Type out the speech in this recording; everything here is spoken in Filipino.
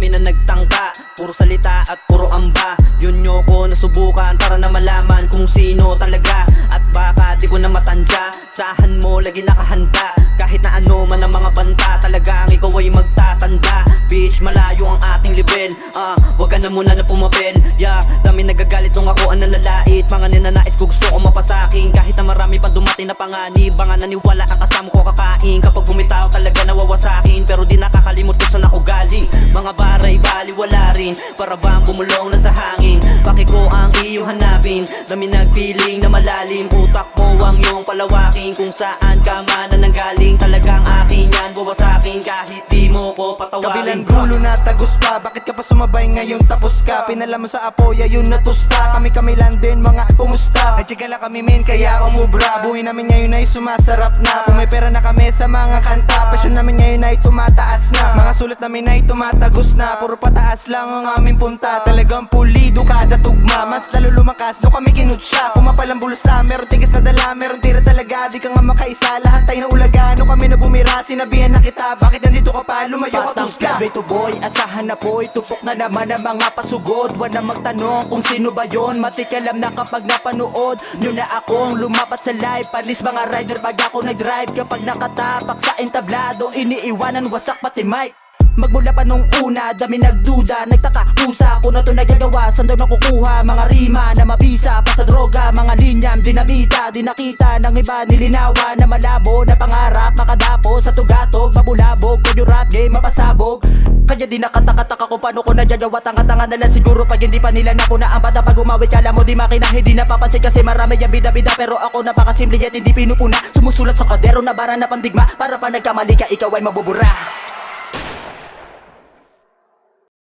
dami na nagtangka, puro salita at puro amba. Yun nyo ko nasubukan para na malaman kung sino talaga. At baka di ko na matansya, sahan mo lagi nakahanda. Kahit na ano man ang mga banta, talagang ikaw ay magtatanda. Bitch, malayo ang ating level, wag ka na muna na pumapel. Yeah, dami nagagalit nung ako ang nalalait. Mga ninanais ko gusto ko mapasaking. Kahit na marami pang dumating na panganib, mga naniwala ang kasama ko kakain. Kapag bumitaw talaga nawawasakin, pero di nakakalimot ko saan ako galing. Mga baray bali wala rin, para bang bumulong na sa hangin. Bakit ko ang iyong hanapin, dami nagpiling na malalim. Utak mo ang iyong palawakin, kung saan ka man na nanggaling. Talagang akin yan, wawasakin kahit di mo ko patawarin. Kabilang dulo na tagus pa, bakit ka pa sumabay ngayon tapos ka? Pinala mo sa apoy, ayun natusta. Kami lang din mga pumusta. Nagtsika lang kami men, kaya umubra. Buhay namin ngayon ay sumasarap na. Kung may pera na kami sa mga kanta, pasyon namin ngayon ay tumataas na. Mga sulat namin ay tumatagos na, puro pataas lang ang aming punta. Talagang pulido kada tugma, mas lalo lumakas no kami kinutsa. Kumapalang bulsa, meron tigas na dala, meron tira talaga. Di ka nga makaisa, lahat tayo na ulaga. No kami na bumira, sinabihan na kita, bakit nandito ka pa, lumayo ka tusga. Batang to boy, asahan na boy, tupok na naman ang mga pasugod. Wala magtanong kung sino ba yon, matikalam na kapag napanood nyo na akong lumapat sa live. Panis mga rider pag ako nag-drive, kapag nakatapak sa entablado, iniiwanan wasak pati mic. Magmula pa nung una, dami nagduda, nagtaka pusa, kung na to nagagawa, saan daw nakukuha mga rima na mabisa pa sa droga, mga linyam, dinamita, di nakita ng iba, nilinawa na malabo na pangarap, makadapo sa tugatog, mabulabog, kung yung rap game mapasabog. Kaya di nakatakataka kung paano ko nagagawa, tanga-tanga nila siguro pag hindi pa nila napuna ang bata. Pag umawit kala mo di makina, hindi napapansin kasi marami yung bida-bida, pero ako napakasimple yet hindi pinupuna. Sumusulat sa kadero na bara na pandigma, para pa nagkamali ka ikaw ay mabubura.